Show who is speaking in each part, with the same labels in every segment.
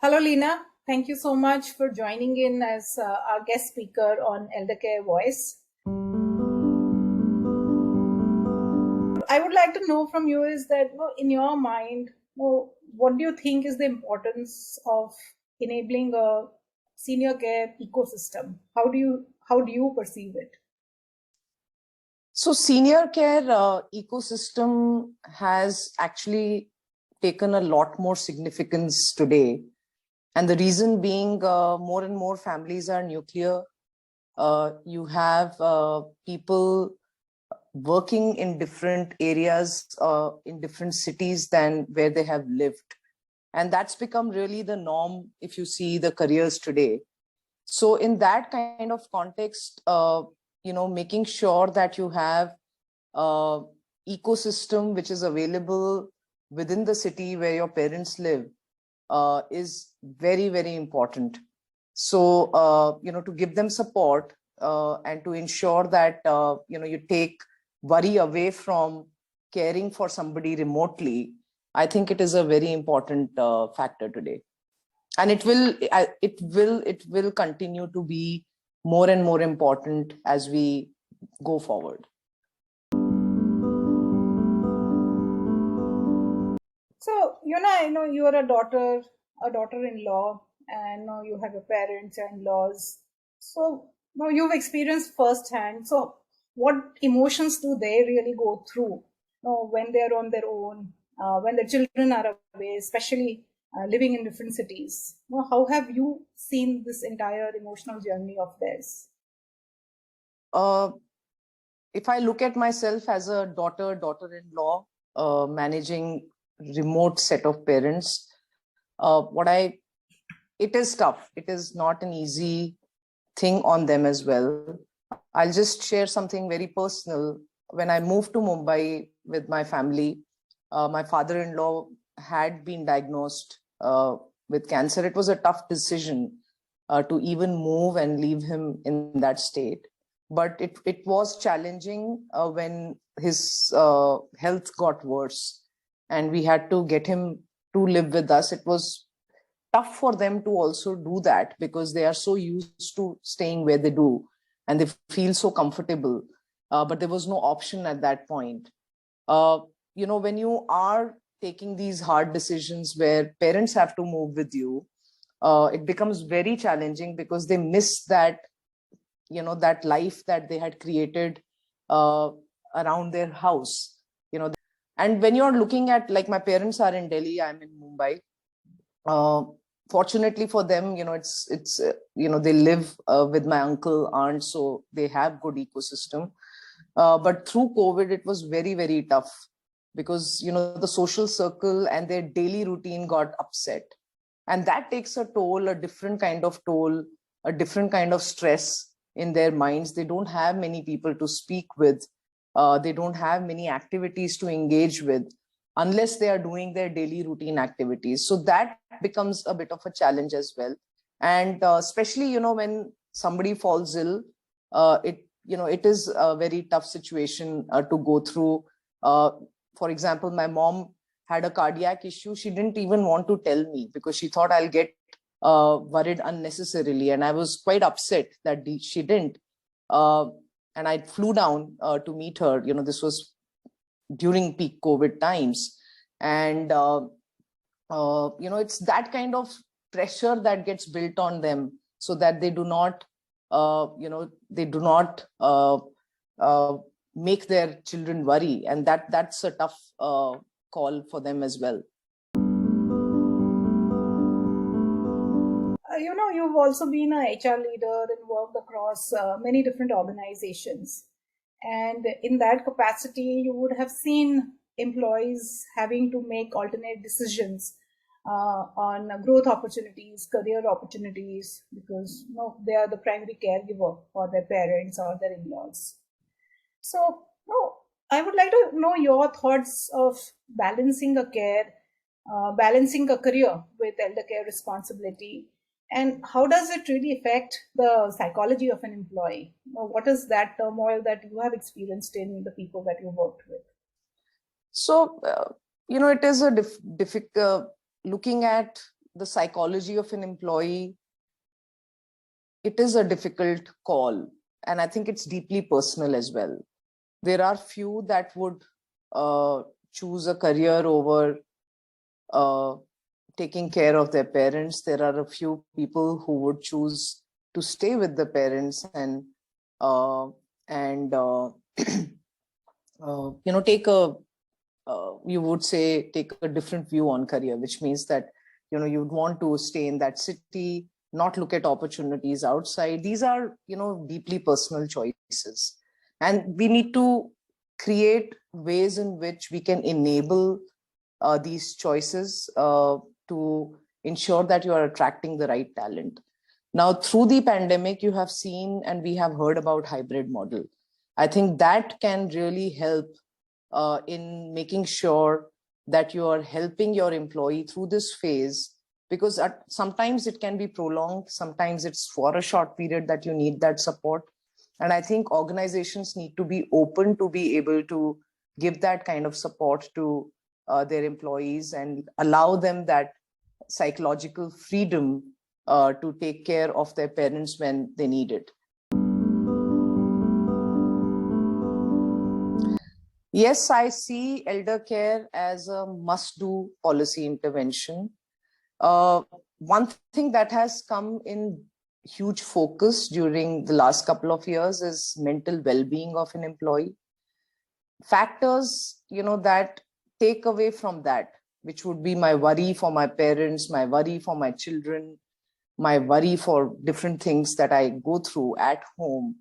Speaker 1: Hello, Leena. Thank you so much for joining in as our guest speaker on ElderCare Voice. I would like to know from you is that, in your mind, what do you think is the importance of enabling a senior care ecosystem? How do you perceive it?
Speaker 2: So senior care ecosystem has actually taken a lot more significance today. And the reason being more and more families are nuclear. You have people working in different areas, in different cities than where they have lived. And that's become really the norm if you see the careers today. So in that kind of context, making sure that you have ecosystem which is available within the city where your parents live is very, very important. So, to give them support and to ensure that, you take worry away from caring for somebody remotely, I think it is a very important factor today. And it will continue to be more and more important as we go forward.
Speaker 1: So, I know you are a daughter-in-law, and you have your parents, your in-laws. So, you've experienced firsthand. So, what emotions do they really go through when they're on their own, when their children are away, especially living in different cities? How have you seen this entire emotional journey of theirs?
Speaker 2: If I look at myself as a daughter-in-law, managing remote set of parents, it is tough. It is not an easy thing on them as well. I'll just share something very personal. When I moved to Mumbai with my family, my father-in-law had been diagnosed with cancer. It was a tough decision to even move and leave him in that state. But it was challenging when his health got worse and we had to get him to live with us. It was tough for them to also do that because they are so used to staying where they do and they feel so comfortable. But there was no option at that point. When you are taking these hard decisions where parents have to move with you, it becomes very challenging because they miss that, that life that they had created around their house, and when you're looking at, like, my parents are in Delhi, I'm in Mumbai. Fortunately for them, it's they live with my uncle, aunt, so they have good ecosystem. But through COVID, it was very, very tough because, the social circle and their daily routine got upset. And that takes a toll, a different kind of toll, a different kind of stress in their minds. They don't have many people to speak with. They don't have many activities to engage with unless they are doing their daily routine activities. So that becomes a bit of a challenge as well. And especially, when somebody falls ill, it is a very tough situation to go through. For example, my mom had a cardiac issue. She didn't even want to tell me because she thought I'll get worried unnecessarily. And I was quite upset that she didn't. And I flew down to meet her. This was during peak COVID times. And, it's that kind of pressure that gets built on them so that they do not, make their children worry. And that's a tough call for them as well.
Speaker 1: You've also been a HR leader and worked across many different organizations. And in that capacity, you would have seen employees having to make alternate decisions on growth opportunities, career opportunities, because they are the primary caregiver for their parents or their in-laws. So, I would like to know your thoughts of balancing a career with elder care responsibility. And how does it really affect the psychology of an employee? What is that turmoil that you have experienced in the people that you worked with?
Speaker 2: So, it is a difficult looking at the psychology of an employee, it is a difficult call. And I think it's deeply personal as well. There are few that would choose a career over taking care of their parents. There are a few people who would choose to stay with the parents and take a you would say take a different view on career, which means that you'd want to stay in that city, not look at opportunities outside. These are deeply personal choices, and we need to create ways in which we can enable these choices to ensure that you are attracting the right talent. Now, through the pandemic, you have seen and we have heard about hybrid model. I think that can really help in making sure that you are helping your employee through this phase, because sometimes it can be prolonged, sometimes it's for a short period that you need that support. And I think organizations need to be open to be able to give that kind of support to their employees and allow them that psychological freedom to take care of their parents when they need it. Yes, I see elder care as a must-do policy intervention. One thing that has come in huge focus during the last couple of years is mental well-being of an employee. Factors, that take away from that, which would be my worry for my parents, my worry for my children, my worry for different things that I go through at home.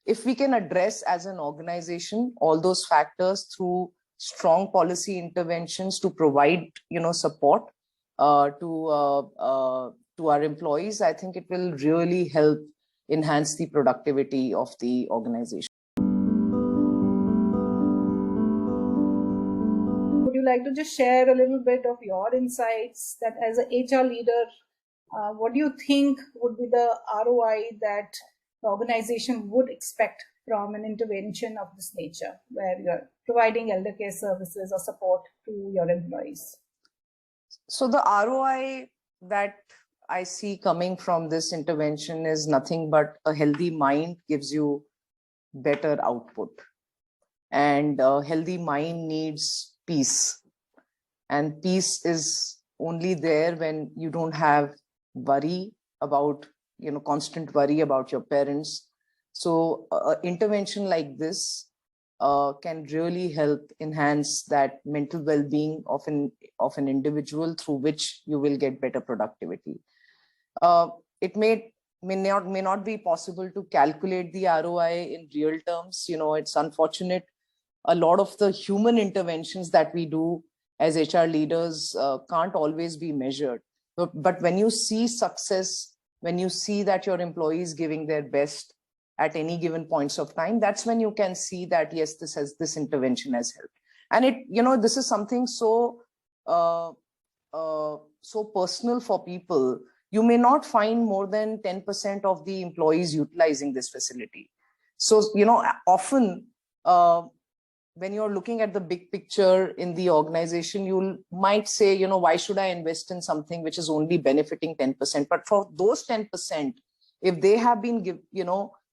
Speaker 2: If we can address as an organization all those factors through strong policy interventions to provide, support to our employees, I think it will really help enhance the productivity of the organization.
Speaker 1: Would you like to just share a little bit of your insights that as an HR leader, what do you think would be the ROI that the organization would expect from an intervention of this nature, where you're providing elder care services or support to your employees?
Speaker 2: So the ROI that I see coming from this intervention is nothing but a healthy mind gives you better output. And a healthy mind needs peace. And peace is only there when you don't have worry about, constant worry about your parents. So intervention like this can really help enhance that mental well-being of an individual, through which you will get better productivity. It may not be possible to calculate the ROI in real terms. It's unfortunate. A lot of the human interventions that we do as HR leaders can't always be measured. But when you see success, when you see that your employees giving their best at any given points of time, that's when you can see that, yes, this intervention has helped. And this is something so personal for people. You may not find more than 10% of the employees utilizing this facility. So, often when you're looking at the big picture in the organization, you might say, why should I invest in something which is only benefiting 10%? But for those 10%, if they have been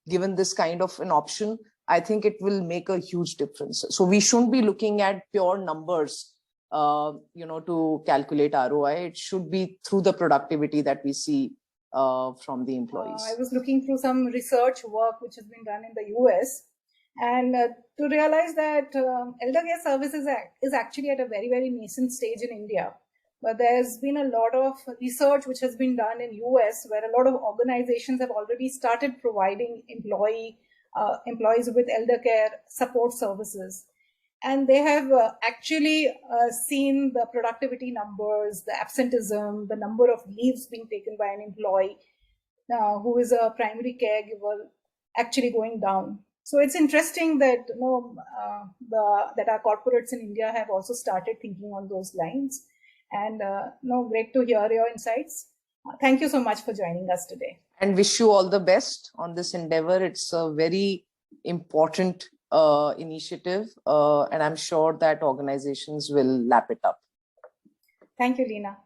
Speaker 2: given this kind of an option, I think it will make a huge difference. So we shouldn't be looking at pure numbers, to calculate ROI. It should be through the productivity that we see from the employees.
Speaker 1: I was looking through some research work which has been done in the US, and to realize that elder care services is actually at a very, very nascent stage in India. But there's been a lot of research which has been done in US, where a lot of organizations have already started providing employees with elder care support services. And they have actually seen the productivity numbers, the absenteeism, the number of leaves being taken by an employee who is a primary caregiver actually going down. So it's interesting that that our corporates in India have also started thinking on those lines. And great to hear your insights. Thank you so much for joining us today.
Speaker 2: And wish you all the best on this endeavor. It's a very important initiative, and I'm sure that organizations will lap it up.
Speaker 1: Thank you, Leena.